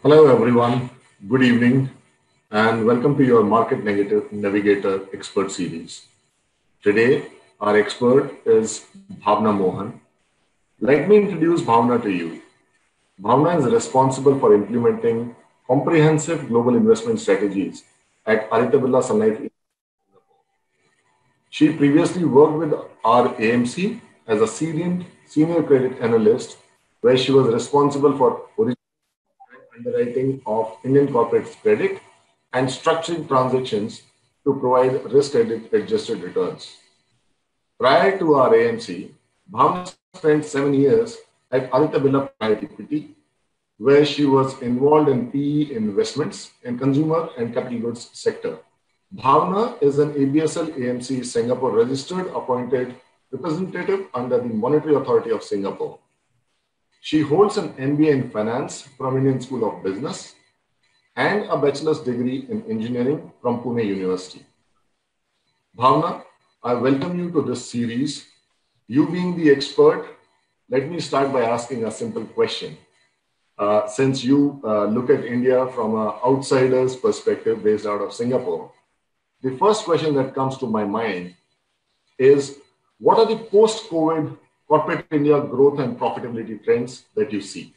Hello, everyone. Good evening, and welcome to your Navigator Expert Series. Today, our expert is Bhavna Mohan. Let me introduce Bhavna to you. Bhavna is responsible for implementing comprehensive global investment strategies at Aditya Birla Sun Life. She previously worked with our AMC as a senior credit analyst, where she was responsible for underwriting of Indian corporate credit and structuring transactions to provide risk-adjusted returns. Prior to our AMC, Bhavna spent 7 years at Aditya Birla Private Equity, where she was involved in PE investments in consumer and capital goods sector. Bhavna is an ABSL AMC Singapore registered appointed representative under the Monetary Authority of Singapore. She holds an MBA in Finance from Indian School of Business and a bachelor's degree in engineering from Pune University. Bhavna, I welcome you to this series. You being the expert, let me start by asking a simple question. Since you look at India from an outsider's perspective based out of Singapore, the first question that comes to my mind is, what are the post-COVID corporate India growth and profitability trends that you see?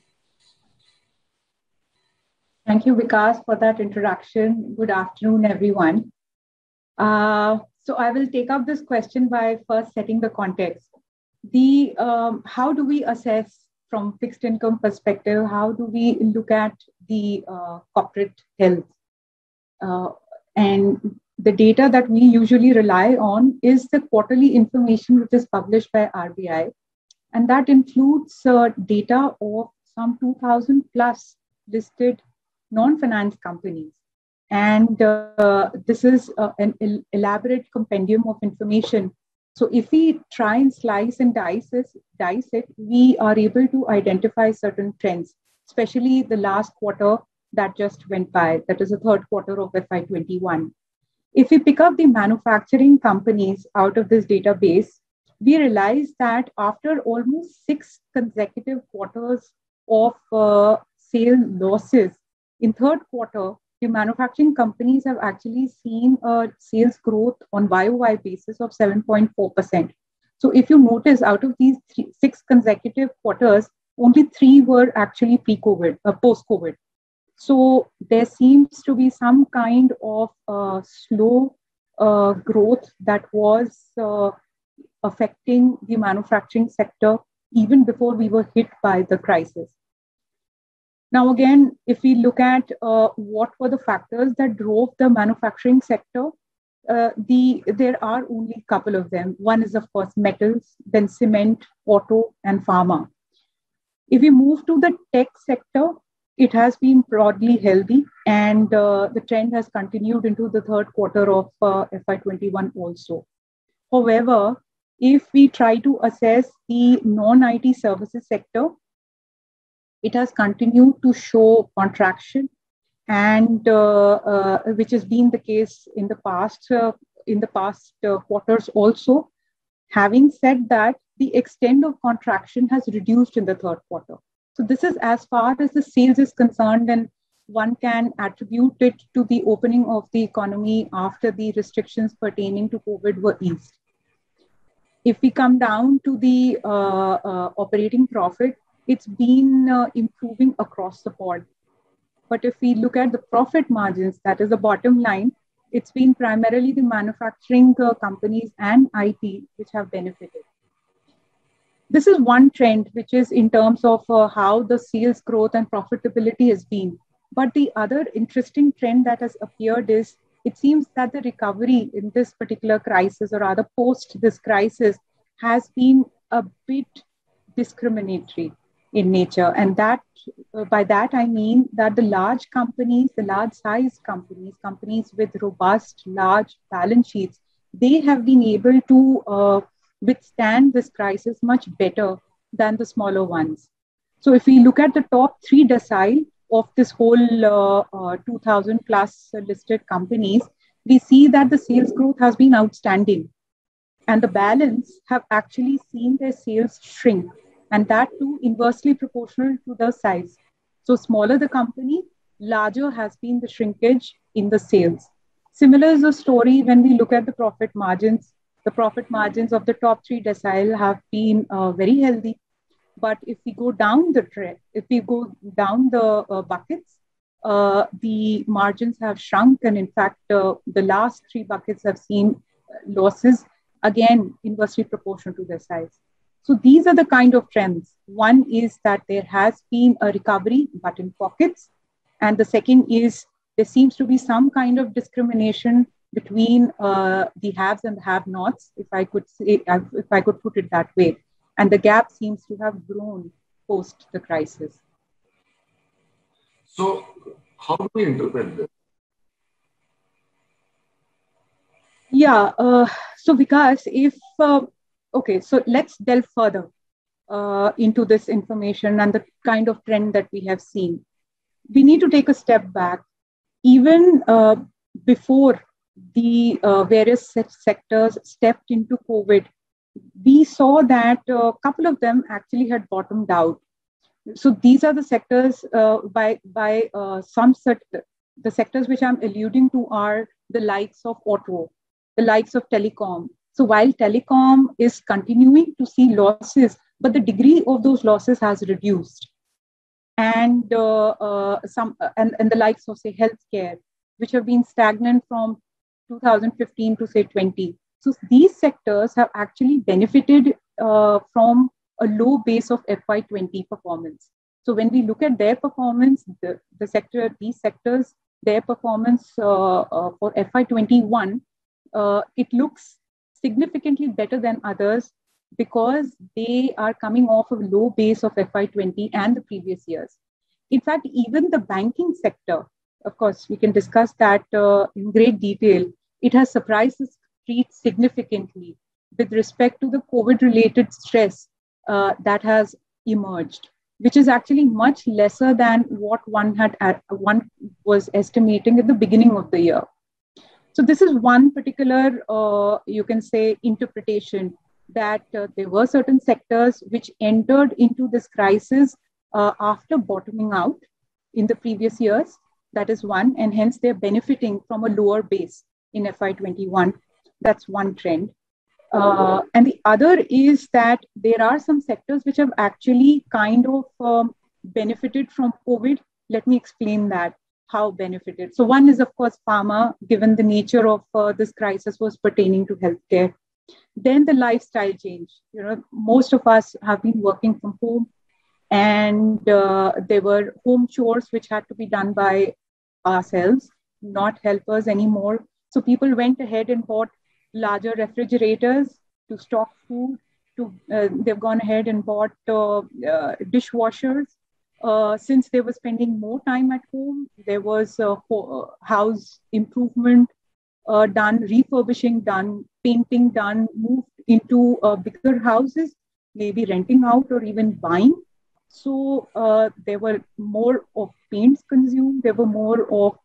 Thank you, Vikas, for that introduction. Good afternoon, everyone. So I will take up this question by first setting the context. How do we assess from fixed income perspective? How do we look at the corporate health? And the data that we usually rely on is the quarterly information which is published by RBI. And that includes data of some 2,000 plus listed non-finance companies. And this is an elaborate compendium of information. So if we try and slice and dice it, we are able to identify certain trends, especially the last quarter that just went by, that is the third quarter of FY21. If we pick up the manufacturing companies out of this database, we realize that after almost 6 consecutive quarters of sale losses, in third quarter, the manufacturing companies have actually seen a sales growth on YOY basis of 7.4%. So if you notice, out of these 6 consecutive quarters, only 3 were actually pre-COVID, post-COVID. So there seems to be some kind of slow growth that was affecting the manufacturing sector even before we were hit by the crisis. Now, again, if we look at what were the factors that drove the manufacturing sector, there are only a couple of them. One is, of course, metals, then cement, auto, and pharma. If we move to the tech sector, it has been broadly healthy, and the trend has continued into the third quarter of FY21 also. However, if we try to assess the non-IT services sector, it has continued to show contraction, and which has been the case in the past quarters also. Having said that, the extent of contraction has reduced in the third quarter. So this is as far as the sales is concerned, and one can attribute it to the opening of the economy after the restrictions pertaining to COVID were eased. If we come down to the operating profit, it's been improving across the board. But if we look at the profit margins, that is the bottom line, it's been primarily the manufacturing companies and IT which have benefited. This is one trend, which is in terms of how the sales growth and profitability has been. But the other interesting trend that has appeared is, it seems that the recovery in this particular crisis, or rather post this crisis, has been a bit discriminatory in nature. And that by that, I mean that the large companies, the large size companies with robust, large balance sheets, they have been able to withstand this crisis much better than the smaller ones. So if we look at the top 3 decile of this whole 2000 plus listed companies, we see that the sales growth has been outstanding. And the balance have actually seen their sales shrink, and that too inversely proportional to the size. So smaller the company, larger has been the shrinkage in the sales. Similar is the story when we look at the profit margins. The profit margins of the top three decile have been very healthy. But if we go down the trend, if we go down the buckets, the margins have shrunk. And in fact, the last three buckets have seen losses, again, inversely proportional to their size. So these are the kind of trends. One is that there has been a recovery, but in pockets. And the second is there seems to be some kind of discrimination between the haves and the have-nots, if I could say, if I could put it that way. And the gap seems to have grown post the crisis. So, how do we interpret this? Yeah. So, Vikas, if okay, so let's delve further into this information and the kind of trend that we have seen. We need to take a step back. Even before the various sectors stepped into COVID, we saw that a couple of them actually had bottomed out. So these are the sectors by some the sectors which I'm alluding to are the likes of auto, the likes of telecom. So while telecom is continuing to see losses, but the degree of those losses has reduced. And and the likes of, say, healthcare, which have been stagnant from 2015 to, say, 20. So these sectors have actually benefited from a low base of FY20 performance. So when we look at their performance, these sectors, their performance for FY21, it looks significantly better than others because they are coming off a low base of FY20 and the previous years. In fact, even the banking sector, of course, we can discuss that in great detail. It has surprised the street significantly with respect to the COVID-related stress that has emerged, which is actually much lesser than what one was estimating at the beginning of the year. So this is one particular, you can say, interpretation that there were certain sectors which entered into this crisis after bottoming out in the previous years. That is one, and hence they're benefiting from a lower base in FY21. That's one trend. And the other is that there are some sectors which have actually kind of benefited from COVID. Let me explain that, how benefited. So one is, of course, pharma, given the nature of this crisis was pertaining to healthcare. Then the lifestyle change. You know, most of us have been working from home, and there were home chores which had to be done by ourselves, not helpers anymore. So people went ahead and bought larger refrigerators to stock food. They've gone ahead and bought dishwashers. Since they were spending more time at home, there was house improvement done, refurbishing done, painting done, moved into bigger houses, maybe renting out or even buying. So there were more of paints consumed, there were more of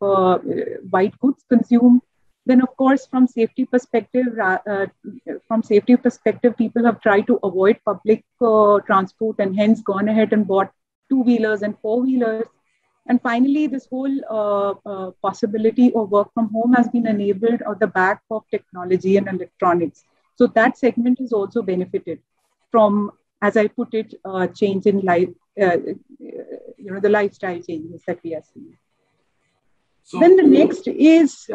white goods consumed. Then, of course, from safety perspective, people have tried to avoid public transport and hence gone ahead and bought two-wheelers and four-wheelers. And finally, this whole possibility of work from home has been enabled on the back of technology and electronics. So that segment has also benefited from, as I put it, change in life, the lifestyle changes that we are seeing. So, then the next is,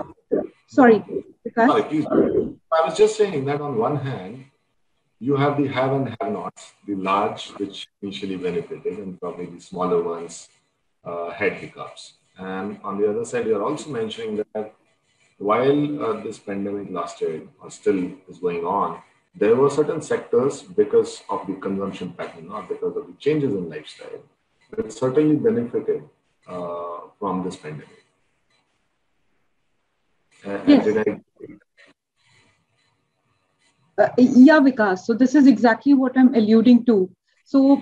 sorry, please. I was just saying that on one hand, you have the have and have-nots, the large, which initially benefited, and probably the smaller ones had hiccups. And on the other side, you're also mentioning that while this pandemic lasted or still is going on, there were certain sectors, because of the consumption pattern, not because of the changes in lifestyle, that certainly benefited from this pandemic. Yes. Yeah, Vikas. So this is exactly what I'm alluding to. So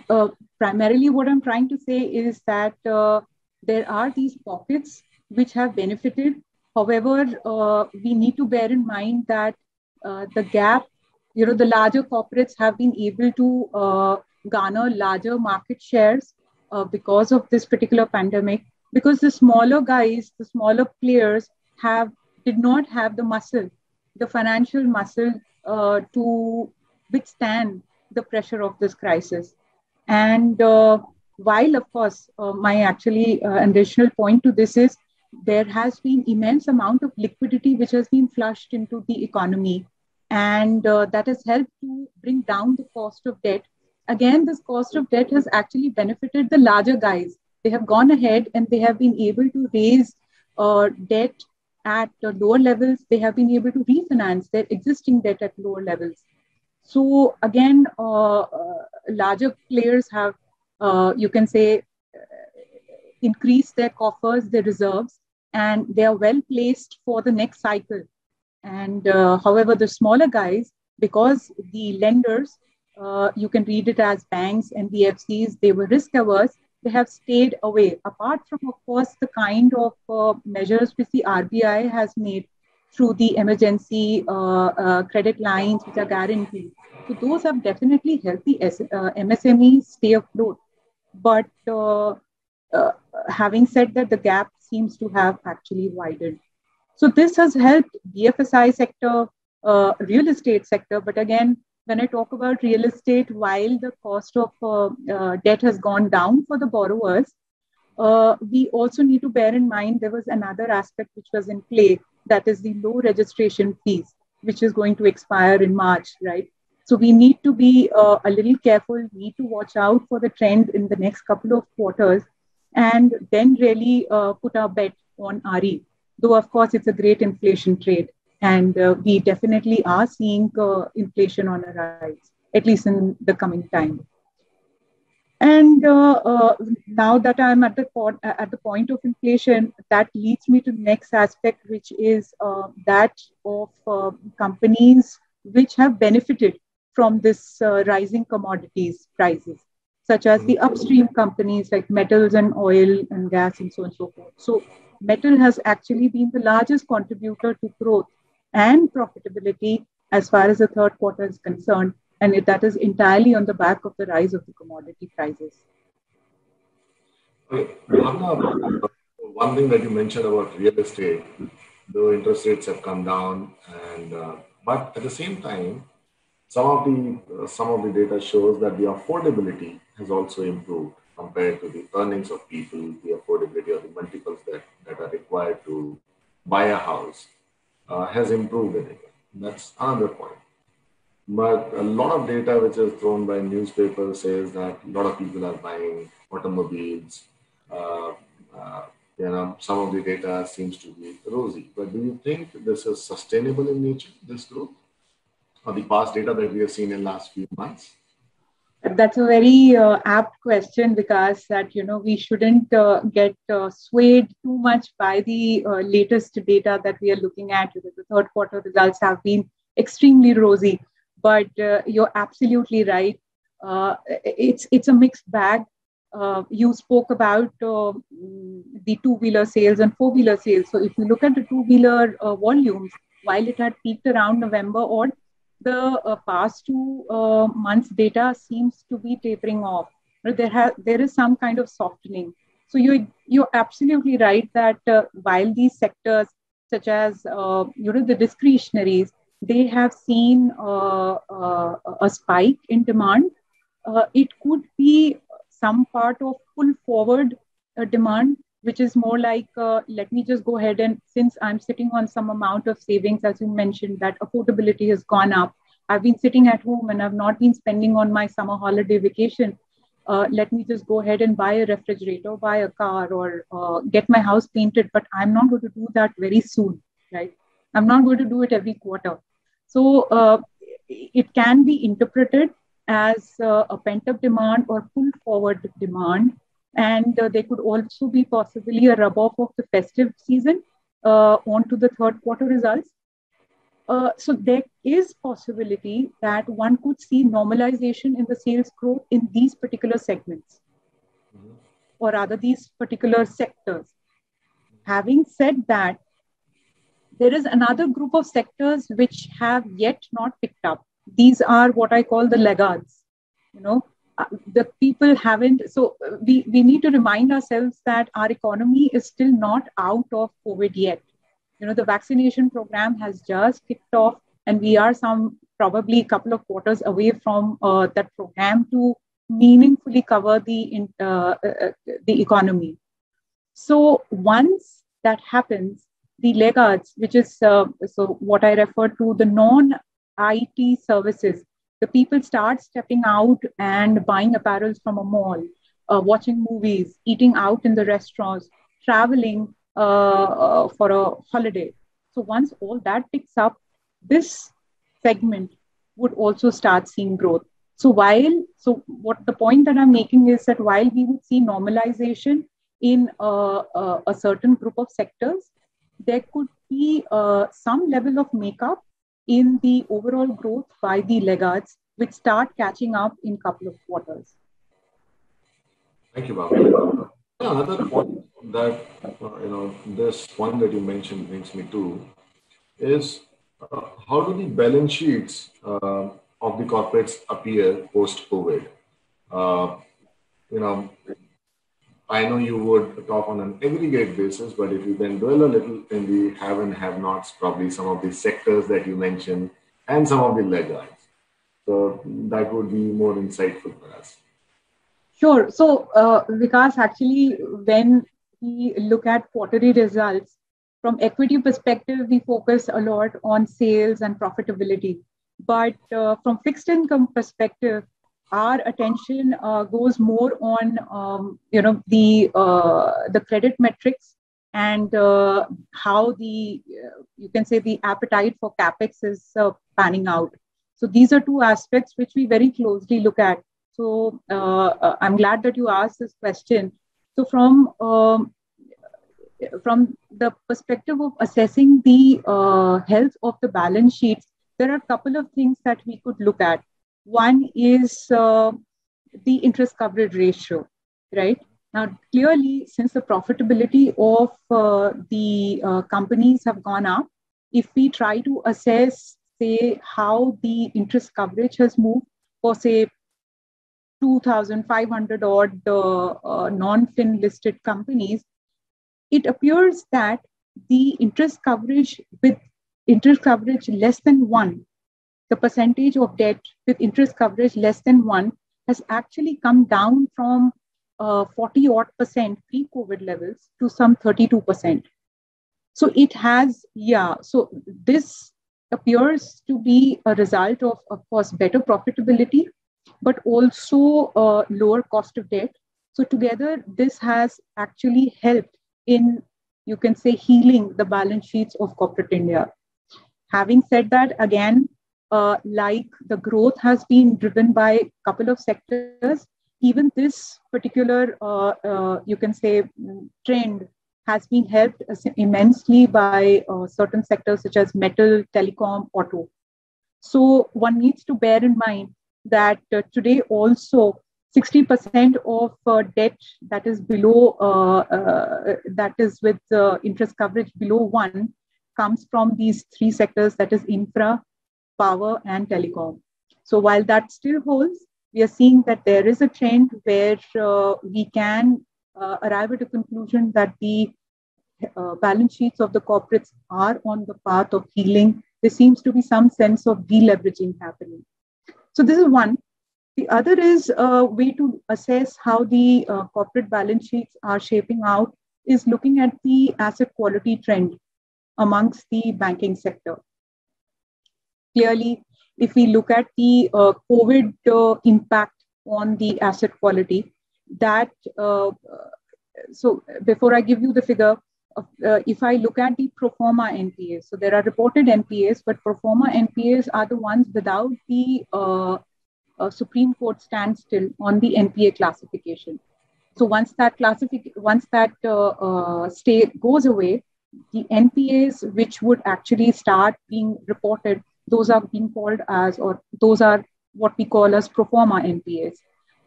primarily what I'm trying to say is that there are these pockets which have benefited. However, we need to bear in mind that the gap, the larger corporates have been able to garner larger market shares because of this particular pandemic. because the smaller guys, the smaller players did not have the muscle, the financial muscle to withstand the pressure of this crisis. And while, of course, my actually additional point to this is there has been immense amount of liquidity which has been flushed into the economy, and that has helped to bring down the cost of debt. Again, this cost of debt has actually benefited the larger guys. They have gone ahead and they have been able to raise debt at lower levels. They have been able to refinance their existing debt at lower levels. So again, larger players have, you can say, increased their coffers, their reserves, and they are well placed for the next cycle. And however, the smaller guys, because the lenders, you can read it as banks and NBFCs, they were risk averse, they have stayed away. Apart from, of course, the kind of measures which the RBI has made through the emergency credit lines which are guaranteed. So those have definitely helped the MSMEs stay afloat. But having said that, the gap seems to have actually widened. So this has helped BFSI sector, real estate sector. But again, when I talk about real estate, while the cost of debt has gone down for the borrowers, we also need to bear in mind there was another aspect which was in play, that is the low registration fees, which is going to expire in March, right? So we need to be a little careful, need to watch out for the trend in the next couple of quarters, and then really put our bet on RE. Though, of course, it's a great inflation trade. And we definitely are seeing inflation on a rise, at least in the coming time. And now that I'm at the point of inflation, that leads me to the next aspect, which is that of companies which have benefited from this rising commodities prices, such as the upstream companies like metals and oil and gas and so on and so forth. So metal has actually been the largest contributor to growth and profitability as far as the third quarter is concerned. And that is entirely on the back of the rise of the commodity prices. One thing that you mentioned about real estate, though interest rates have come down, and but at the same time, some of the data shows that the affordability has also improved compared to the earnings of people, the affordability of the multiples that are required to buy a house has improved in India. That's another point. But a lot of data which is thrown by newspapers says that a lot of people are buying automobiles. Some of the data seems to be rosy. But do you think this is sustainable in nature, this growth? Or the past data that we have seen in last few months? That's a very apt question, because that we shouldn't get swayed too much by the latest data that we are looking at. Because the third quarter results have been extremely rosy, but you're absolutely right. It's a mixed bag. You spoke about the two-wheeler sales and four-wheeler sales. So if you look at the two-wheeler volumes, while it had peaked around November or the past 2 months data seems to be tapering off. There is some kind of softening. So you're absolutely right that while these sectors, such as the discretionaries, they have seen a spike in demand. It could be some part of pull forward demand, which is more like, let me just go ahead and, since I'm sitting on some amount of savings, as you mentioned, that affordability has gone up. I've been sitting at home and I've not been spending on my summer holiday vacation. Let me just go ahead and buy a refrigerator, buy a car, or get my house painted. But I'm not going to do that very soon, right? I'm not going to do it every quarter. So it can be interpreted as a pent-up demand or pull forward demand. And there could also be possibly a rub-off of the festive season onto the third quarter results. So there is possibility that one could see normalization in the sales growth in these particular segments, or rather these particular sectors. Having said that, there is another group of sectors which have yet not picked up. These are what I call the laggards. the people haven't. So we need to remind ourselves that our economy is still not out of COVID yet. The vaccination program has just kicked off, and we are probably a couple of quarters away from that program to meaningfully cover the economy. So once that happens, the laggards, which is so what I refer to, the non-IT services, the people start stepping out and buying apparels from a mall, watching movies, eating out in the restaurants, traveling for a holiday. So once all that picks up, this segment would also start seeing growth. So what the point that I'm making is that while we would see normalization in a certain group of sectors, there could be some level of makeup in the overall growth by the laggards, which start catching up in a couple of quarters. Thank you, Bhavna. Another point that, this point that you mentioned brings me to is how do the balance sheets of the corporates appear post-COVID? I know you would talk on an aggregate basis, but if you can dwell a little in the have and have-nots, probably some of the sectors that you mentioned and some of the laggards. So that would be more insightful for us. Sure. So, Vikas, actually, when we look at quarterly results, from equity perspective, we focus a lot on sales and profitability. But from fixed income perspective, our attention goes more on, the credit metrics and how you can say the appetite for capex is panning out. So these are two aspects which we very closely look at. So I'm glad that you asked this question. So from the perspective of assessing the health of the balance sheets, there are a couple of things that we could look at. One is the interest coverage ratio, right? Now, clearly, since the profitability of the companies have gone up, if we try to assess, say, how the interest coverage has moved for, say, 2,500 odd non-fin listed companies, it appears that the interest coverage less than 1, the percentage of debt with interest coverage less than 1 has actually come down from 40 odd percent pre-COVID levels to some 32%. So it has, so this appears to be a result of course, better profitability, but also lower cost of debt. So together, this has actually helped in, you can say, healing the balance sheets of corporate India. Having said that, again, like the growth has been driven by a couple of sectors, even this particular, you can say, trend has been helped immensely by certain sectors such as metal, telecom, auto. So one needs to bear in mind that today also 60% of debt that is below, that is with interest coverage below 1 comes from these three sectors, that is infra, power, and telecom. So while that still holds, we are seeing that there is a trend where we can arrive at a conclusion that the balance sheets of the corporates are on the path of healing. There seems to be some sense of deleveraging happening. So this is one. The other is a way to assess how the corporate balance sheets are shaping out is looking at the asset quality trend amongst the banking sector. Clearly, if we look at the COVID impact on the asset quality, that, so before I give you the figure, if I look at the pro forma NPAs, so there are reported NPAs, but pro forma NPAs are the ones without the Supreme Court standstill on the NPA classification. So once that stay goes away, the NPAs which would actually start being reported, those are being called as, or those are what we call as pro forma NPAs.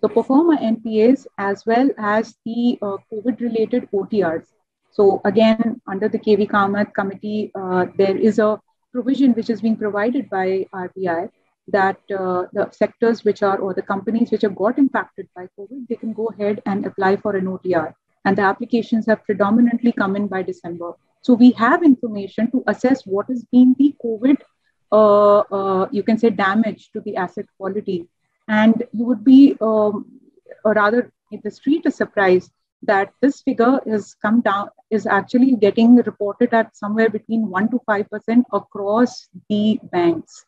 So pro forma NPAs as well as the COVID-related OTRs. So again, under the KV Kamath committee, there is a provision which is being provided by RBI that the sectors which are, or the companies which have got impacted by COVID, they can go ahead and apply for an OTR. And the applications have predominantly come in by December. So we have information to assess what has been the COVID, you can say, damage to the asset quality. And you would be, or rather, the street is surprised that this figure has come down, is actually getting reported at somewhere between 1 to 5% across the banks.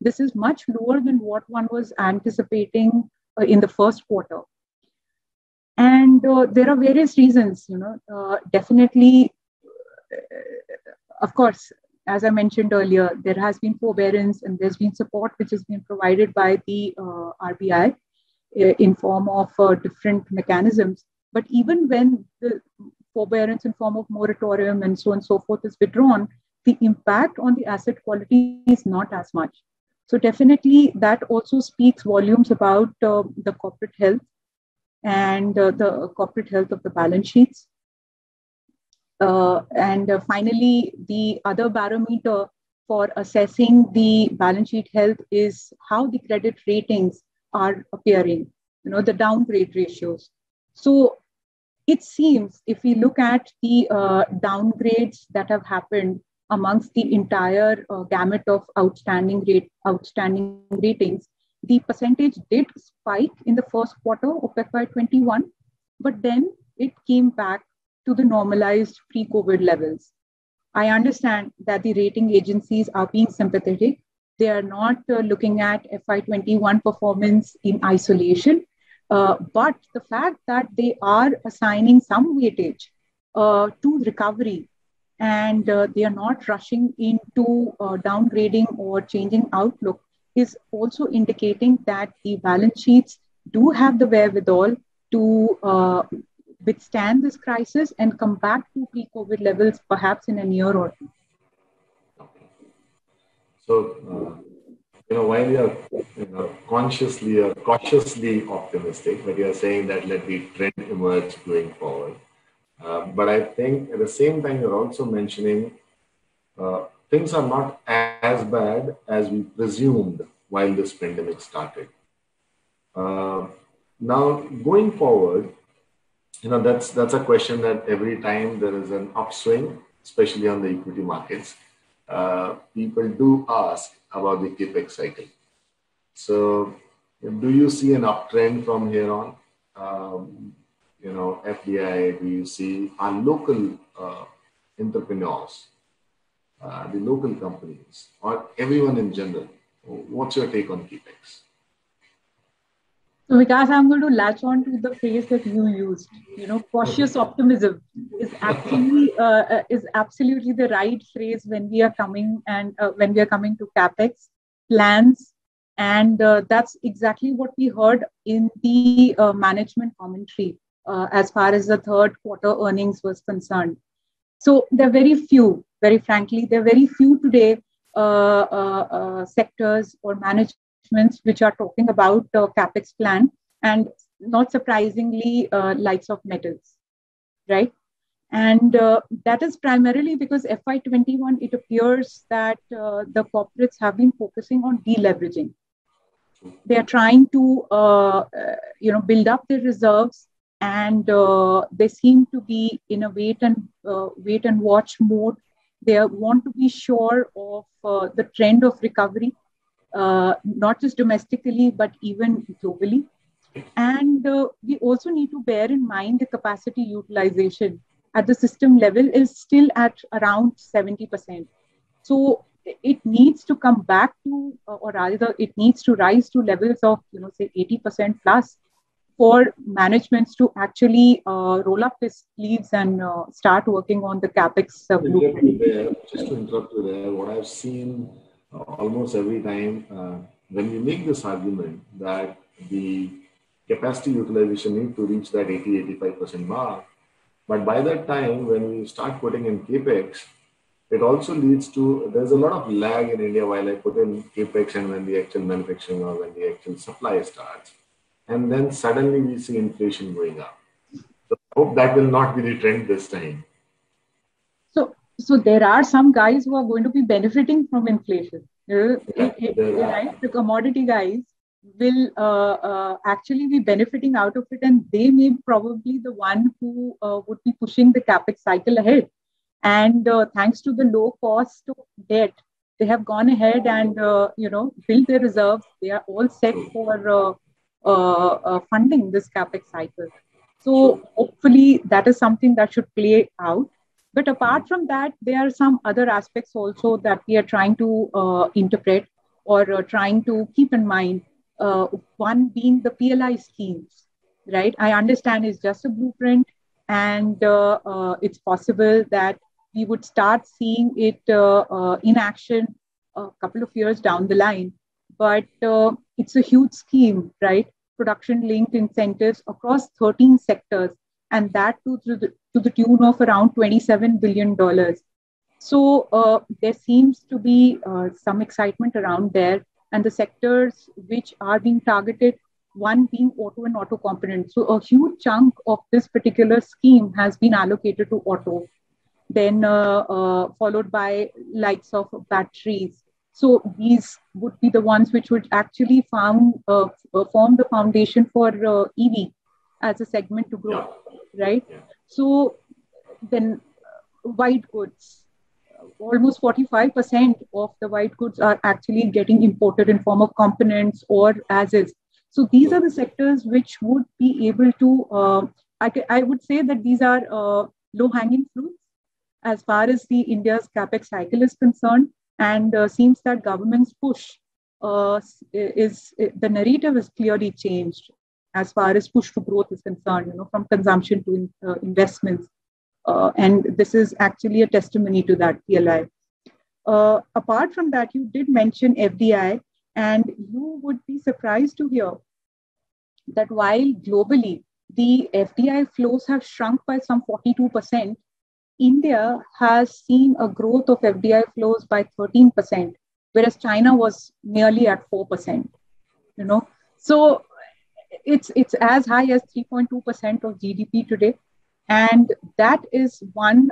This is much lower than what one was anticipating in the first quarter. And there are various reasons, definitely, of course, as I mentioned earlier, there has been forbearance and there's been support which has been provided by the RBI in form of different mechanisms. But even when the forbearance in form of moratorium and so on and so forth is withdrawn, the impact on the asset quality is not as much. So definitely that also speaks volumes about the corporate health and the corporate health of the balance sheets. And finally, the other barometer for assessing the balance sheet health is how the credit ratings are appearing, the downgrade ratios. So it seems, if we look at the downgrades that have happened amongst the entire gamut of outstanding ratings, the percentage did spike in the first quarter of FY21, but then it came back to the normalized pre-COVID levels. I understand that the rating agencies are being sympathetic. They are not looking at FY21 performance in isolation, but the fact that they are assigning some weightage to recovery and they are not rushing into downgrading or changing outlook is also indicating that the balance sheets do have the wherewithal to withstand this crisis and come back to pre-COVID levels, perhaps in a year or two. So, while you are cautiously optimistic, but you are saying that let the trend emerge going forward. But I think at the same time, you're also mentioning things are not as bad as we presumed while this pandemic started. Now, going forward, that's a question that every time there is an upswing, especially on the equity markets, people do ask about the CAPEX cycle. So, do you see an uptrend from here on? FDI, do you see our local entrepreneurs, the local companies, or everyone in general? What's your take on CAPEX? So, Vikas, I'm going to latch on to the phrase that you used. Cautious optimism is actually is absolutely the right phrase when we are coming to CAPEX plans, and that's exactly what we heard in the management commentary as far as the third quarter earnings was concerned. So there are very few, very frankly, there are very few today sectors or managements which are talking about CAPEX plan, and not surprisingly, likes of metals, right? And that is primarily because FY21, it appears that the corporates have been focusing on deleveraging. They are trying to, build up their reserves, and they seem to be in a wait and watch mode. They want to be sure of the trend of recovery, not just domestically, but even globally. And we also need to bear in mind the capacity utilization at the system level is still at around 70%. So it needs to come back to, or rather it needs to rise to levels of, say 80% plus for managements to actually roll up their sleeves and start working on the CAPEX blueprint. Just to interrupt you there, what I've seen almost every time when we make this argument that the capacity utilization need to reach that 80-85% mark, but by that time when we start putting in CAPEX, it also leads to, there's a lot of lag in India while I put in CAPEX and when the actual manufacturing or when the actual supply starts. And then suddenly we see inflation going up. So I hope that will not be the trend this time. So there are some guys who are going to be benefiting from inflation. Right? The commodity guys will actually be benefiting out of it, and they may be probably the one who would be pushing the capex cycle ahead. And thanks to the low cost of debt, they have gone ahead and built their reserves. They are all set for funding this capex cycle. So hopefully that is something that should play out. But apart from that, there are some other aspects also that we are trying to interpret or trying to keep in mind. One being the PLI schemes, right? I understand it's just a blueprint, and it's possible that we would start seeing it in action a couple of years down the line. But it's a huge scheme, right? Production linked incentives across 13 sectors, and that too to the tune of around $27 billion. So there seems to be some excitement around there, and the sectors which are being targeted, one being auto and auto components. So a huge chunk of this particular scheme has been allocated to auto, then followed by likes of batteries. So these would be the ones which would actually form the foundation for EV as a segment to grow, right? So then white goods, almost 45% of the white goods are actually getting imported in form of components or as is. So these are the sectors which would be able to, I would say that these are low-hanging fruits as far as the India's capex cycle is concerned, and seems that government's push the narrative is clearly changed as far as push to growth is concerned, from consumption to investments. And this is actually a testimony to that PLI. Apart from that, you did mention FDI, and you would be surprised to hear that while globally the FDI flows have shrunk by some 42%, India has seen a growth of FDI flows by 13%, whereas China was nearly at 4%. So it's as high as 3.2% of GDP today, and that is one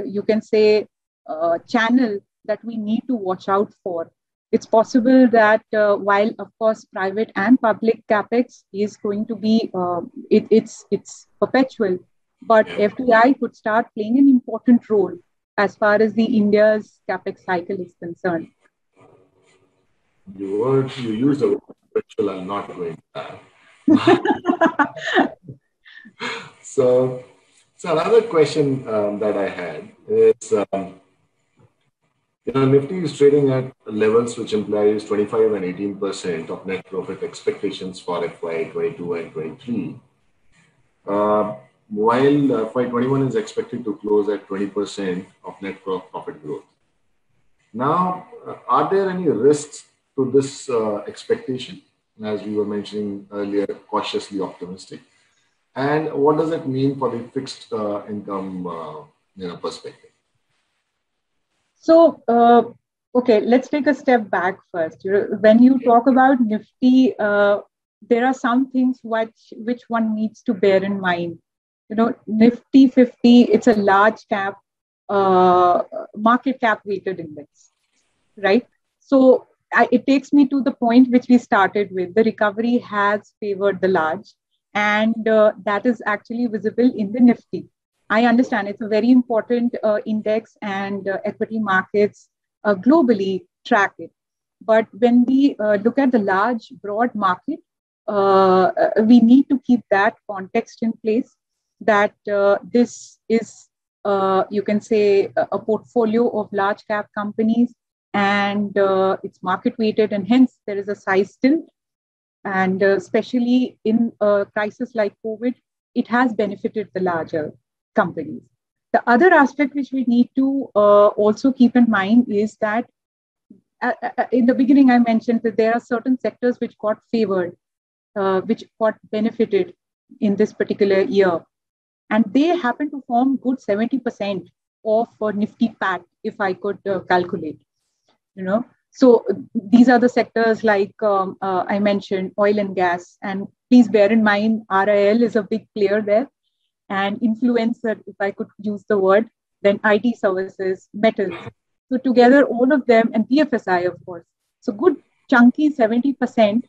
you can say channel that we need to watch out for. It's possible that while of course private and public capex is going to be it's perpetual, but FDI could start playing an important role as far as the India's capex cycle is concerned. You used the word perpetual. I'm not going to. So another question that I had is, Nifty is trading at levels which implies 25 and 18% of net profit expectations for FY 22 and 23. While FY 21 is expected to close at 20% of net profit growth. Now, are there any risks to this expectation? As we were mentioning earlier, cautiously optimistic. And what does it mean for the fixed income perspective? So, okay, let's take a step back first. When you talk about Nifty, there are some things which one needs to bear in mind. Nifty 50, it's a large cap, market cap weighted index, right? So it takes me to the point which we started with. The recovery has favored the large, and that is actually visible in the Nifty. I understand it's a very important index, and equity markets globally track it. But when we look at the large, broad market, we need to keep that context in place, that this is, you can say, a portfolio of large cap companies, and it's market weighted, and hence there is a size tilt. And especially in a crisis like COVID, it has benefited the larger companies. The other aspect which we need to also keep in mind is that in the beginning, I mentioned that there are certain sectors which got favored, which got benefited in this particular year. And they happen to form good 70% of Nifty PAT, if I could calculate. So these are the sectors like I mentioned, oil and gas. And please bear in mind, RIL is a big player there. And influencer, if I could use the word, then IT services, metals. So together, all of them, and BFSI, of course. So good chunky 70%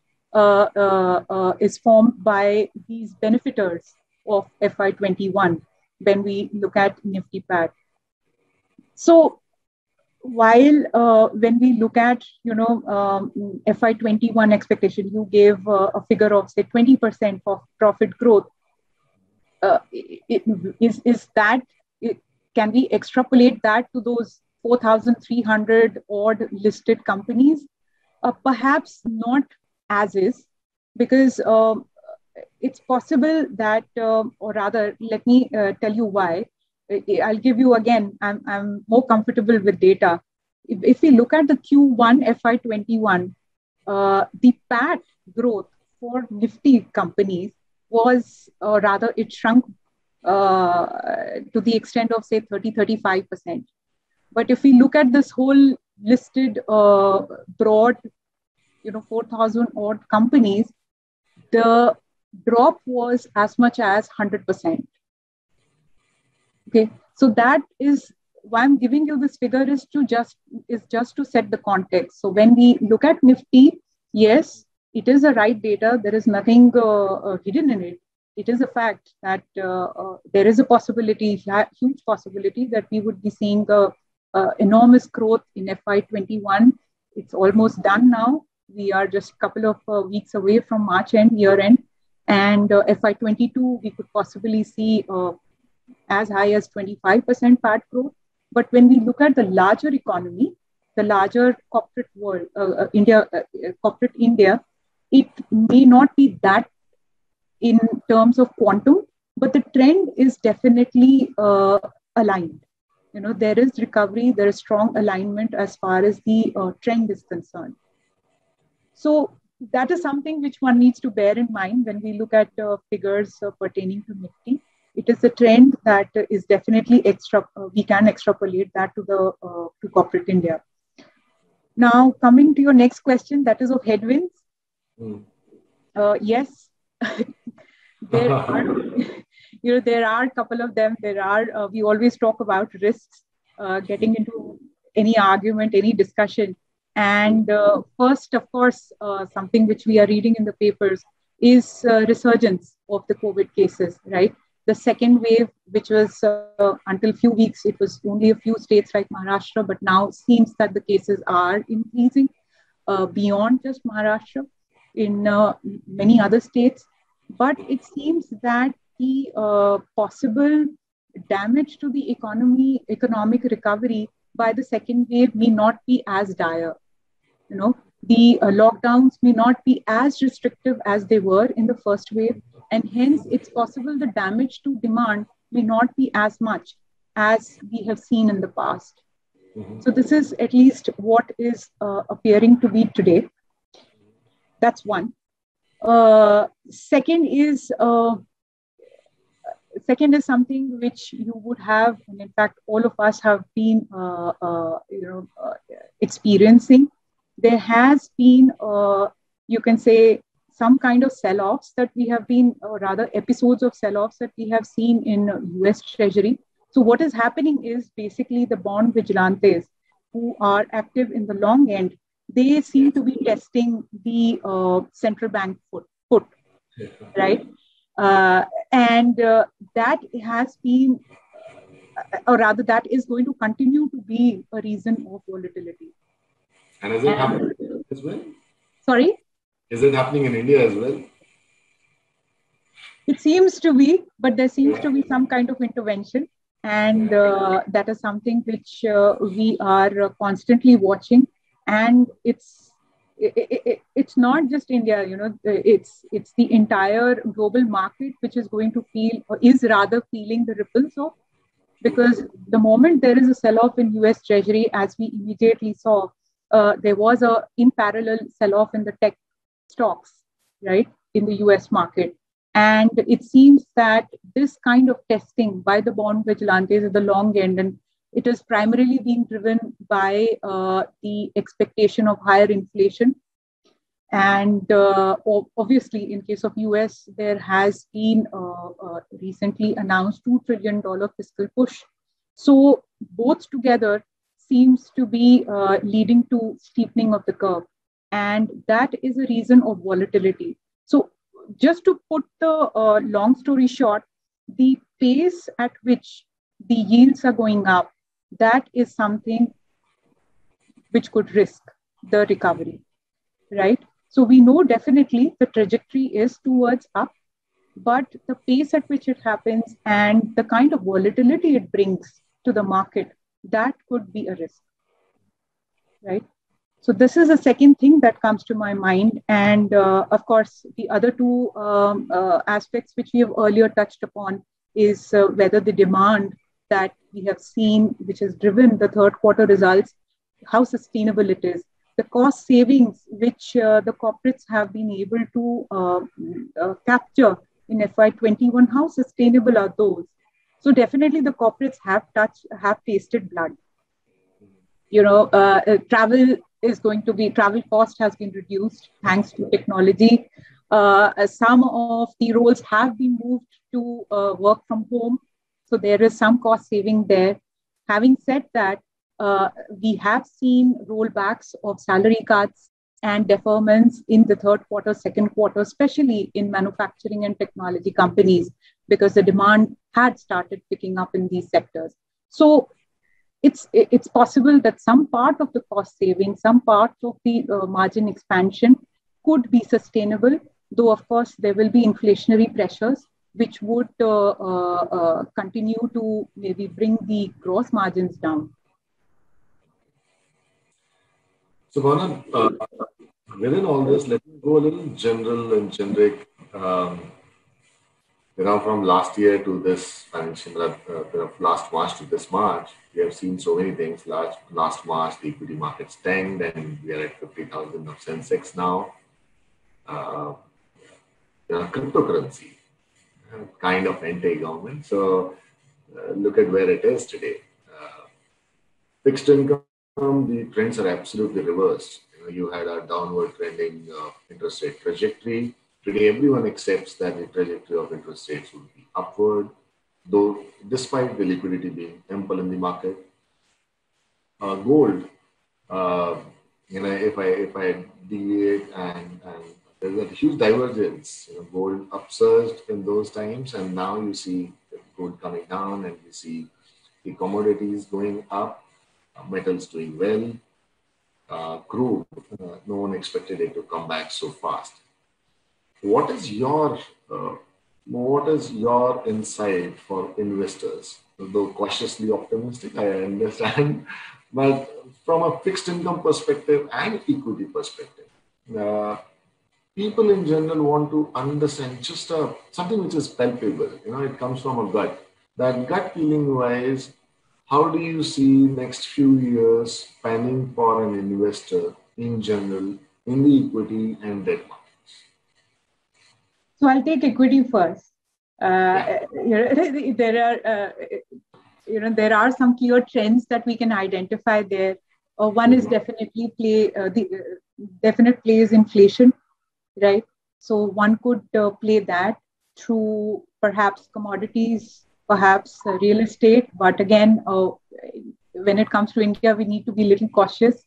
is formed by these benefiters of FY21 when we look at Nifty PAT. So while when we look at, FY21 expectation, you gave a figure of say 20% of profit growth. Can we extrapolate that to those 4,300 odd listed companies? Perhaps not as is, because it's possible that, or rather, let me tell you why. I'll give you again, I'm more comfortable with data. If we look at the Q1 FY21, the PAT growth for Nifty companies was, or rather it shrunk to the extent of say 30-35%. But if we look at this whole listed broad, 4,000 odd companies, the drop was as much as 100%. Okay, so that is why I'm giving you this figure is just to set the context. So when we look at Nifty, yes, it is the right data. There is nothing hidden in it. It is a fact that there is a possibility, huge possibility, that we would be seeing enormous growth in FY21. It's almost done now. We are just a couple of weeks away from March end, year end. And FY22, we could possibly see as high as 25% PAT growth. But when we look at the larger economy, the larger corporate world, corporate India, it may not be that in terms of quantum, but the trend is definitely aligned. There is recovery, there is strong alignment as far as the trend is concerned. So that is something which one needs to bear in mind when we look at figures pertaining to Nifty. It is a trend that is definitely we can extrapolate that to corporate India. Now, coming to your next question, that is of headwinds. Yes, there are, there are a couple of them. We always talk about risks, getting into any argument, any discussion. And first, of course, something which we are reading in the papers is resurgence of the COVID cases, right? The second wave, which was until a few weeks, it was only a few states like Maharashtra, but now seems that the cases are increasing beyond just Maharashtra in many other states. But it seems that the possible damage to the economic recovery by the second wave may not be as dire. The lockdowns may not be as restrictive as they were in the first wave, and hence it's possible the damage to demand may not be as much as we have seen in the past. So this is at least what is appearing to be today. That's one. Second is something which you would have, and in fact, all of us have been, experiencing. There has been, you can say, some kind of sell-offs that we have been, or rather episodes of sell-offs that we have seen in US Treasury. So what is happening is basically the bond vigilantes who are active in the long end, they seem to be testing the central bank foot, right? And that has been, or rather that is going to continue to be a reason of volatility. And is it happening as well? Sorry? Is it happening in India as well? It seems to be, but there seems to be some kind of intervention. And that is something which we are constantly watching. And it's not just India, it's the entire global market which is going to feel, or is rather feeling the ripples of, because the moment there is a sell-off in US Treasury, as we immediately saw, there was in parallel sell-off in the tech stocks, right, in the US market. And it seems that this kind of testing by the bond vigilantes at the long end, and it is primarily being driven by the expectation of higher inflation. And obviously, in case of US, there has been recently announced $2 trillion fiscal push. So both together seems to be leading to steepening of the curve. And that is a reason of volatility. So just to put the long story short, the pace at which the yields are going up, that is something which could risk the recovery, right? So we know definitely the trajectory is towards up, but the pace at which it happens and the kind of volatility it brings to the market, that could be a risk, right? So this is the second thing that comes to my mind. And of course, the other two aspects which we have earlier touched upon is whether the demand that we have seen, which has driven the third quarter results, how sustainable it is. The cost savings which the corporates have been able to capture in FY21, how sustainable are those? So definitely the corporates have tasted blood. Travel cost has been reduced thanks to technology. Some of the roles have been moved to work from home. So there is some cost saving there. Having said that, we have seen rollbacks of salary cuts and deferments in the third quarter, second quarter, especially in manufacturing and technology companies, because the demand had started picking up in these sectors. So it's possible that some part of the cost saving, some part of the margin expansion could be sustainable, though of course there will be inflationary pressures which would continue to maybe bring the gross margins down. So Bhavna, within all this, let me go a little general and generic. From last year to this financial, last March to this March, we have seen so many things. Last March, the equity markets tanked, and we are at 50,000 of Sensex now. Cryptocurrency, kind of anti-government. So look at where it is today. Fixed income, the trends are absolutely reversed. You had a downward trending interest rate trajectory. Today, everyone accepts that the trajectory of interest rates will be upward, though despite the liquidity being ample in the market. Gold, if I deviate and there's a huge divergence. Gold upsurged in those times, and now you see gold coming down, and you see the commodities going up, metals doing well. Crude, no one expected it to come back so fast. What is your insight for investors? Though cautiously optimistic, I understand, but from a fixed income perspective and equity perspective, people in general want to understand just something which is palpable. It comes from a gut. That gut feeling wise, how do you see next few years panning for an investor in general in the equity and debt market? So I'll take equity first. There are some clear trends that we can identify there. One is definitely definite play is inflation, right? So one could play that through perhaps commodities, perhaps real estate. But again, when it comes to India, we need to be a little cautious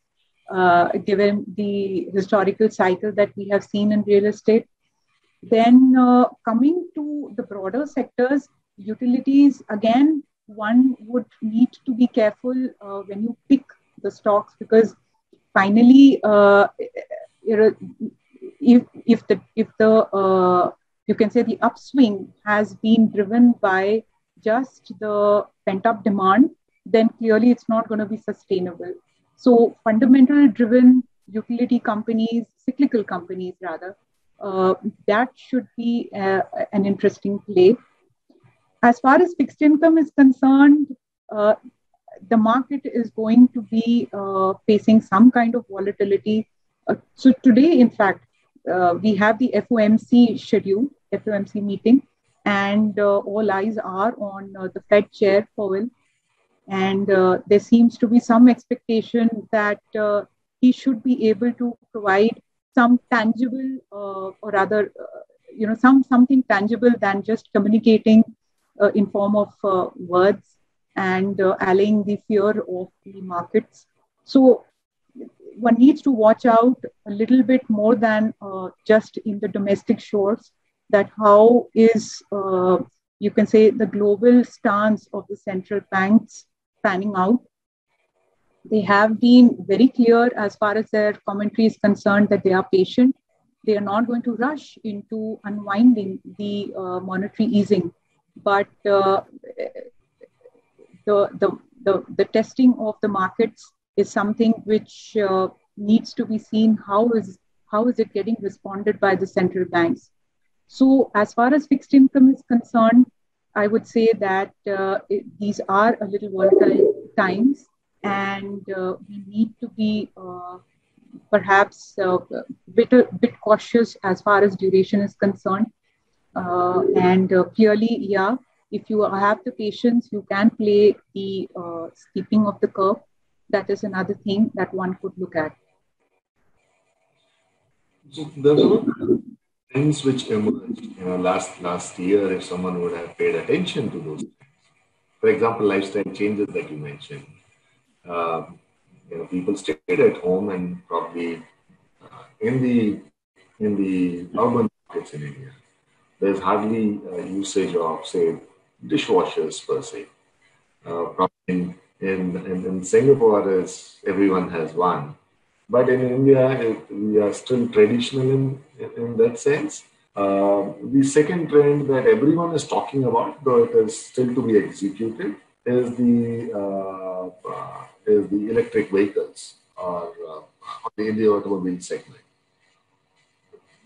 given the historical cycle that we have seen in real estate. Then coming to the broader sectors, utilities, again, one would need to be careful when you pick the stocks, because finally, if the you can say the upswing has been driven by just the pent-up demand, then clearly it's not going to be sustainable. So fundamental driven utility companies, cyclical companies rather, that should be an interesting play. As far as fixed income is concerned, the market is going to be facing some kind of volatility. So today, in fact, we have the FOMC meeting, and all eyes are on the Fed Chair Powell. And there seems to be some expectation that he should be able to provide some tangible, or rather, something tangible than just communicating in form of words. and allaying the fear of the markets. So one needs to watch out a little bit more than just in the domestic shores, that how is, you can say, the global stance of the central banks panning out. They have been very clear as far as their commentary is concerned that they are patient. They are not going to rush into unwinding the monetary easing. But the testing of the markets is something which needs to be seen. How is it getting responded by the central banks? So as far as fixed income is concerned, I would say that these are a little volatile times, and we need to be perhaps a bit cautious as far as duration is concerned. And clearly, yeah, if you have the patience, you can play the steeping of the curve. That is another thing that one could look at. So there were things which emerged, last year. If someone would have paid attention to those things, for example, lifestyle changes that you mentioned. People stayed at home, and probably in the urban markets in India, there's hardly usage of, say, dishwashers per se. Probably in Singapore, everyone has one, but in India, we are still traditional in that sense. The second trend that everyone is talking about, though it is still to be executed, is the electric vehicles, or in the automobile segment.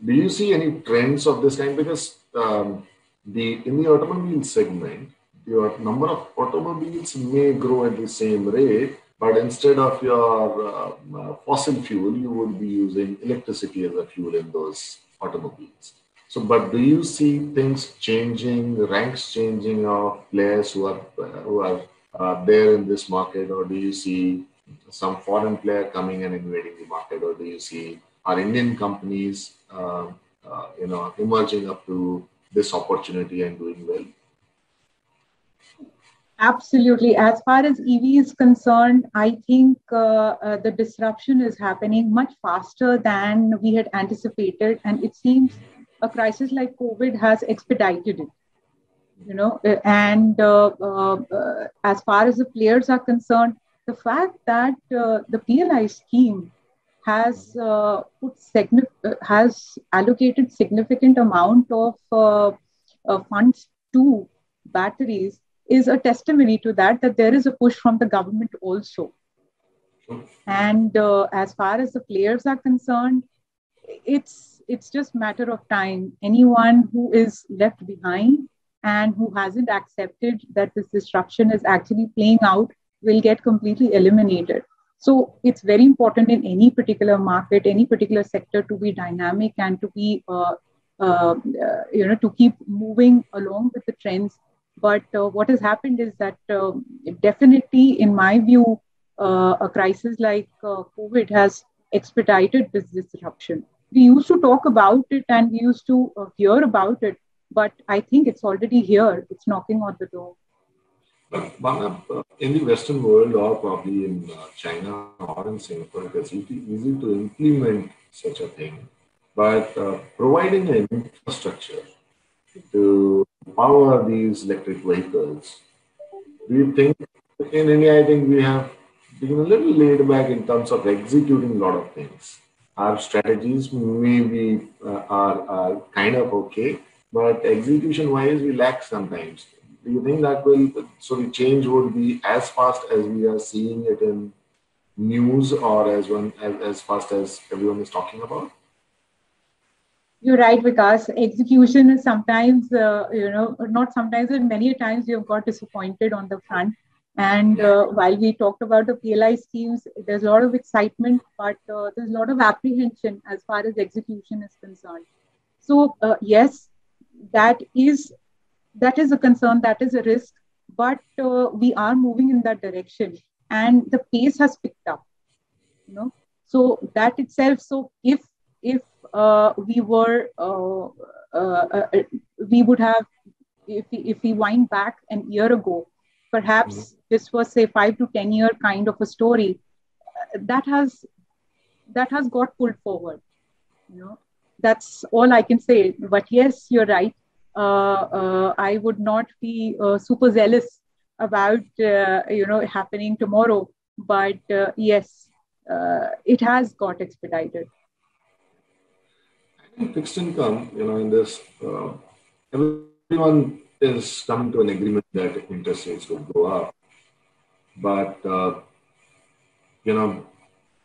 Do you see any trends of this kind? Because in the automobile segment, your number of automobiles may grow at the same rate, but instead of your fossil fuel, you would be using electricity as a fuel in those automobiles. So, but do you see things changing, ranks changing of players who are there in this market, or do you see some foreign player coming and invading the market, or do you see our Indian companies, emerging up to this opportunity and doing well? Absolutely. As far as EV is concerned, I think the disruption is happening much faster than we had anticipated. And it seems a crisis like COVID has expedited it. And as far as the players are concerned, the fact that the PLI scheme has has allocated significant amount of funds to batteries is a testimony to that there is a push from the government also. And as far as the players are concerned, it's just matter of time. Anyone who is left behind and who hasn't accepted that this disruption is actually playing out will get completely eliminated. So it's very important in any particular market, any particular sector, to be dynamic and to be, to keep moving along with the trends. But what has happened is that definitely, in my view, a crisis like COVID has expedited this disruption. We used to talk about it and we used to hear about it, but I think it's already here. It's knocking on the door. But in the Western world, or probably in China or in Singapore, it's easy to implement such a thing. But providing an infrastructure to power these electric vehicles, do you think in India, I think we have been a little laid back in terms of executing a lot of things. Our strategies maybe are kind of okay, but execution-wise, we lack sometimes. Do you think that the change would be as fast as we are seeing it in news, or as fast as everyone is talking about? You're right, because execution is sometimes, not sometimes, but many times we have got disappointed on the front. And while we talked about the PLI schemes, there's a lot of excitement, but there's a lot of apprehension as far as execution is concerned. So yes, that is a concern, that is a risk, but we are moving in that direction, and the pace has picked up. So that itself. So if we were, we would have, if we wind back an year ago, perhaps this was say 5 to 10 year kind of a story, that has got pulled forward. That's all I can say. But yes, you're right. I would not be super zealous about happening tomorrow. But yes, it has got expedited. I think fixed income, in this, everyone is coming to an agreement that interest rates will go up. But,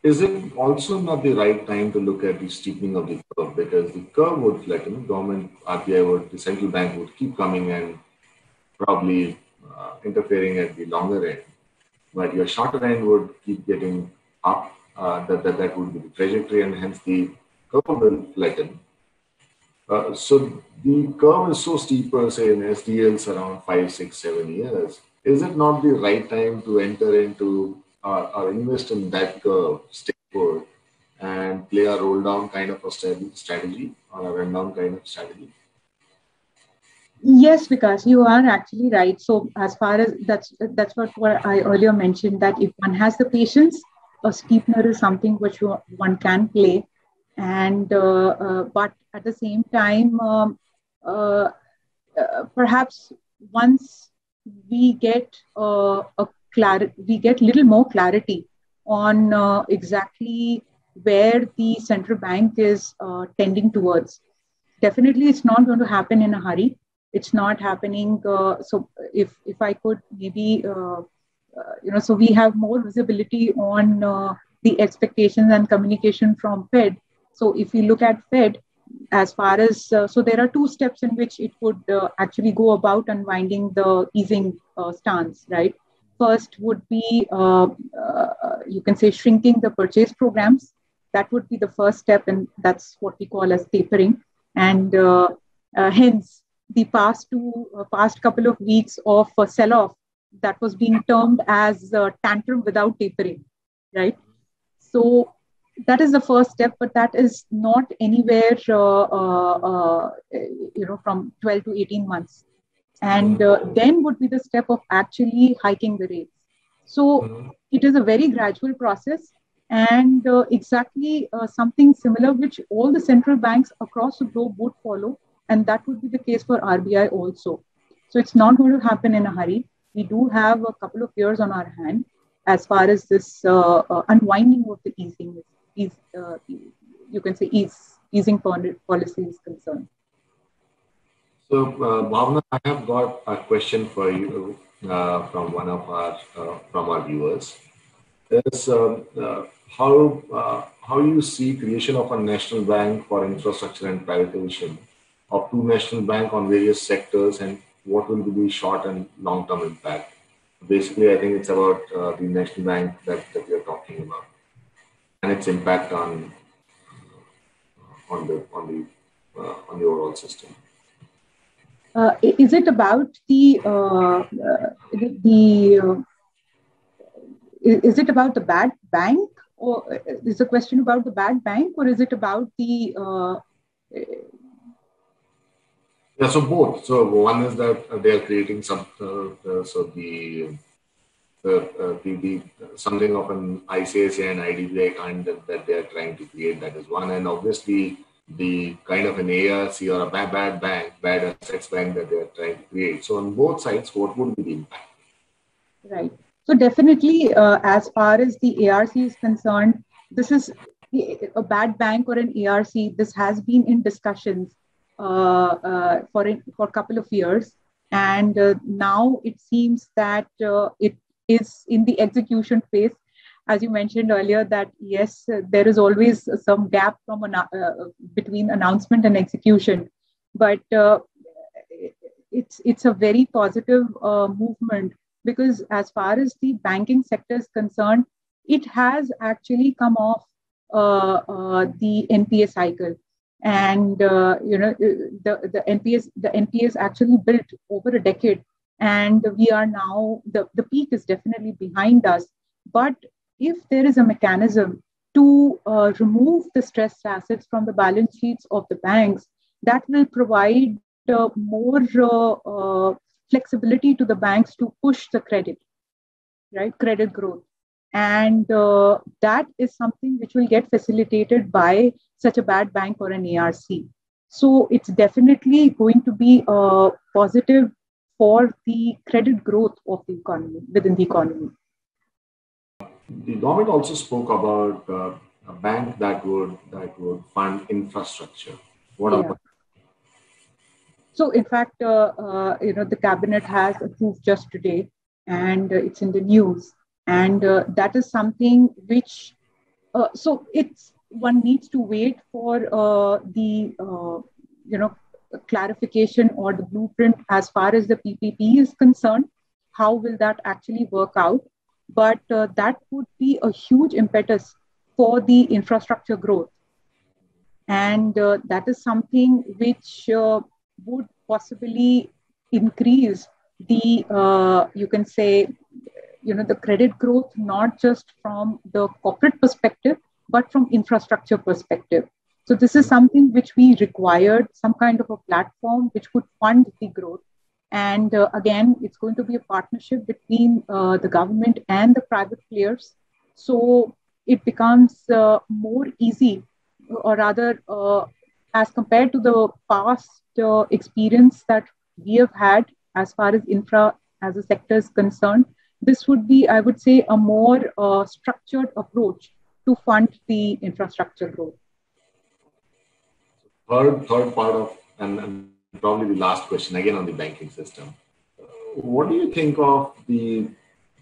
is it also not the right time to look at the steepening of the curve? Because the curve would flatten, government, RBI would, the central bank would keep coming and probably interfering at the longer end. But your shorter end would keep getting up. That would be the trajectory, and hence the curve will flatten. So the curve is so steep, per se, in SDLs around 5, 6, 7 years. Is it not the right time to enter into or invest in that curve, stay put, and play a roll down kind of a strategy or a run down kind of strategy? Yes, because you are actually right. So as far as that's what I earlier mentioned, that if one has the patience, a steepener is something which one can play. And but at the same time, perhaps once we get we get little more clarity on exactly where the central bank is tending towards. Definitely, it's not going to happen in a hurry. It's not happening. So if I could maybe, so we have more visibility on the expectations and communication from Fed. So if we look at Fed, as far as, so there are two steps in which it would actually go about unwinding the easing stance, right? First would be, you can say, shrinking the purchase programs. That would be the first step, and that's what we call as tapering. And hence, the past couple of weeks of sell-off, that was being termed as tantrum without tapering, right? So that is the first step, but that is not anywhere, from 12 to 18 months. And then would be the step of actually hiking the rates. So it is a very gradual process, and exactly something similar which all the central banks across the globe would follow. And that would be the case for RBI also. So it's not going to happen in a hurry. We do have a couple of years on our hand as far as this unwinding of the easing, you can say easing policy is concerned. So, Bhavna, I have got a question for you from one of our viewers. Is how you see creation of a national bank for infrastructure and privatization of two national banks on various sectors, and what will be the short and long-term impact? Basically, I think it's about the national bank that we are talking about and its impact on the overall system. Is it about the is it about the bad bank, or is the question about the bad bank, or is it about the Yeah, so both. So one is that they are creating some, so the something of an ICICI and IDBI kind that they are trying to create. That is one, and obviously the kind of an ARC or a bad bank, bad assets bank that they are trying to create. So on both sides, what would be the impact? Right. So definitely, as far as the ARC is concerned, this is a bad bank or an ARC. This has been in discussions for a couple of years, and now it seems that it is in the execution phase. As you mentioned earlier, that yes, there is always some gap from between announcement and execution, but it's a very positive movement, because as far as the banking sector is concerned, it has actually come off the NPA cycle. And the NPA is actually built over a decade, and we are now, the peak is definitely behind us. But if there is a mechanism to remove the stressed assets from the balance sheets of the banks, that will provide more flexibility to the banks to push the credit, right? Credit growth. And that is something which will get facilitated by such a bad bank or an ARC. So it's definitely going to be positive for the credit growth of the economy, within the economy. The government also spoke about a bank that would fund infrastructure. What about? So, in fact, the cabinet has approved just today, and it's in the news, and that is something which. So it's one needs to wait for the clarification or the blueprint as far as the PPP is concerned. How will that actually work out? But that would be a huge impetus for the infrastructure growth. And that is something which would possibly increase the, you can say, the credit growth, not just from the corporate perspective, but from infrastructure perspective. So this is something which we required, some kind of a platform which would fund the growth. And again, it's going to be a partnership between the government and the private players. So it becomes more easy, or rather, as compared to the past experience that we have had as far as infra as a sector is concerned, this would be, I would say, a more structured approach to fund the infrastructure growth. Third part of, and probably the last question again on the banking system. What do you think of the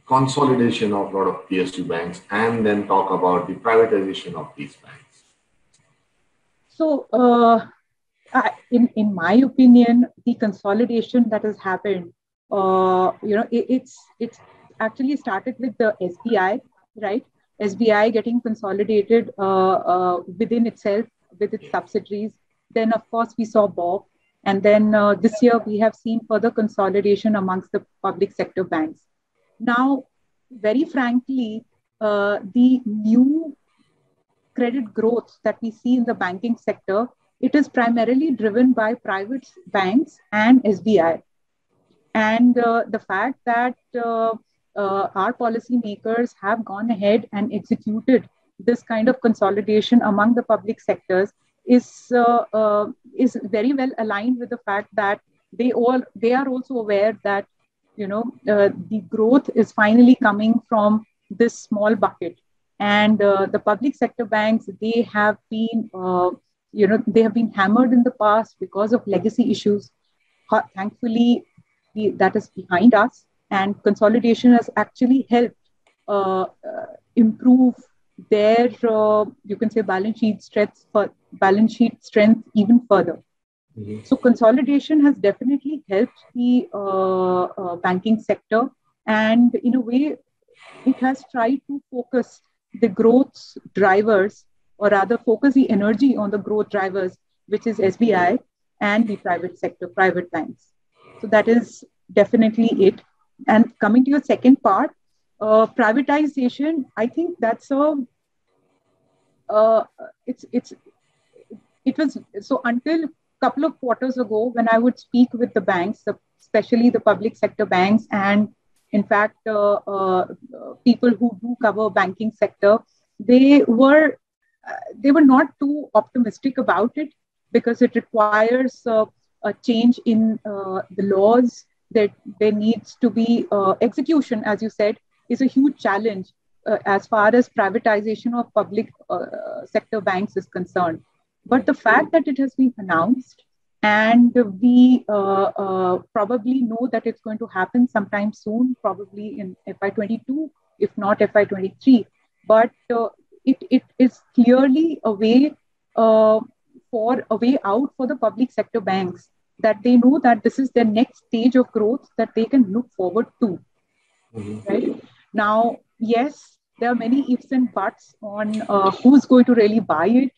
consolidation of a lot of PSU banks, and then talk about the privatization of these banks? So, in my opinion, the consolidation that has happened, it's actually started with the SBI, right? SBI getting consolidated within itself, with its subsidiaries. Then, of course, we saw BOB. And then this year, we have seen further consolidation amongst the public sector banks. Now, very frankly, the new credit growth that we see in the banking sector, it is primarily driven by private banks and SBI. And the fact that our policymakers have gone ahead and executed this kind of consolidation among the public sectors is very well aligned with the fact that they are also aware that the growth is finally coming from this small bucket. And the public sector banks, they have been hammered in the past because of legacy issues. Thankfully, that is behind us, and consolidation has actually helped improve their, you can say, balance sheet strength even further. Mm-hmm. So consolidation has definitely helped the banking sector, and in a way, it has tried to focus the growth drivers, or rather focus the energy on the growth drivers, which is SBI and the private sector, private banks. So that is definitely it. And coming to your second part, privatization, I think that's it was so until a couple of quarters ago, when I would speak with the banks, especially the public sector banks, and in fact, people who do cover banking sector, they were not too optimistic about it, because it requires a change in the laws. That there needs to be execution, as you said, is a huge challenge as far as privatization of public sector banks is concerned. But the fact that it has been announced, and we probably know that it's going to happen sometime soon, probably in FY22, if not FY23. But it is clearly a way out for the public sector banks, that they know that this is their next stage of growth that they can look forward to. Mm-hmm. Right? Now, yes, there are many ifs and buts on who's going to really buy it.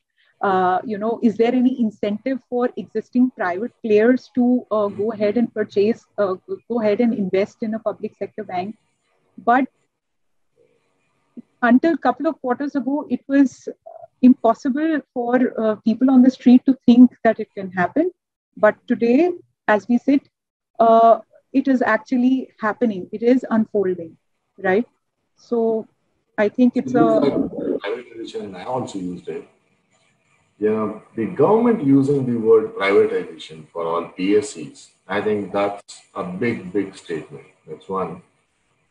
Is there any incentive for existing private players to go ahead and purchase, go ahead and invest in a public sector bank? But until a couple of quarters ago, it was impossible for people on the street to think that it can happen. But today, as we sit, it is actually happening. It is unfolding, right? So I think it's privatization, and I also used it. The government using the word privatization for all PSCs, I think that's a big, big statement. That's one.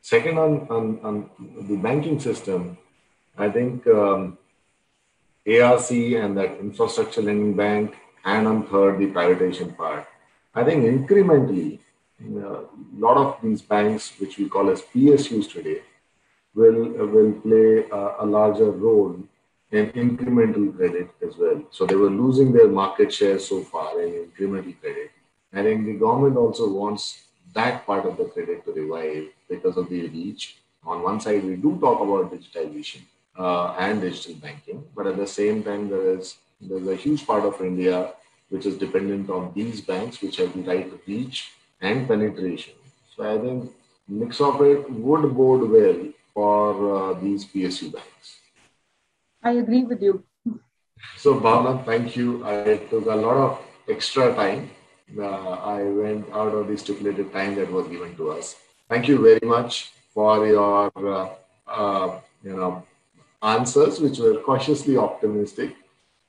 Second, on the banking system, I think ARC and that infrastructure lending bank, and on third, the privatization part. I think incrementally, a lot of these banks, which we call as PSUs today, will play a larger role in incremental credit as well. So they were losing their market share so far in incremental credit. I think the government also wants that part of the credit to revive because of the reach. On one side, we do talk about digitization and digital banking, but at the same time, there's a huge part of India which is dependent on these banks, which have the right reach and penetration. So I think mix of it would bode well for these PSU banks. I agree with you. So Bhavna, thank you. I took a lot of extra time. I went out of the stipulated time that was given to us. Thank you very much for your answers, which were cautiously optimistic.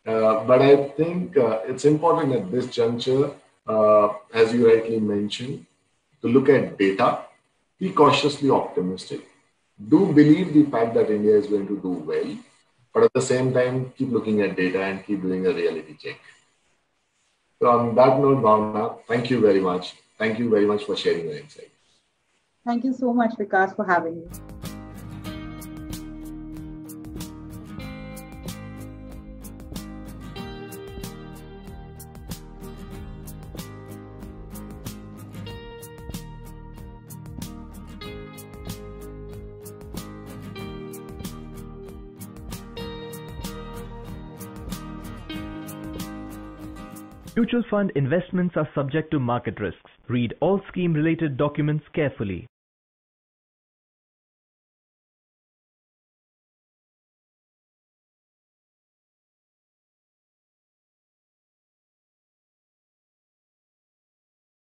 But I think it's important at this juncture, as you rightly mentioned, to look at data, be cautiously optimistic. Do believe the fact that India is going to do well, but at the same time, keep looking at data and keep doing a reality check. So on that note, Bhavna, thank you very much. Thank you very much for sharing your insight. Thank you so much, Vikas, for having me. Mutual fund investments are subject to market risks. Read all scheme-related documents carefully.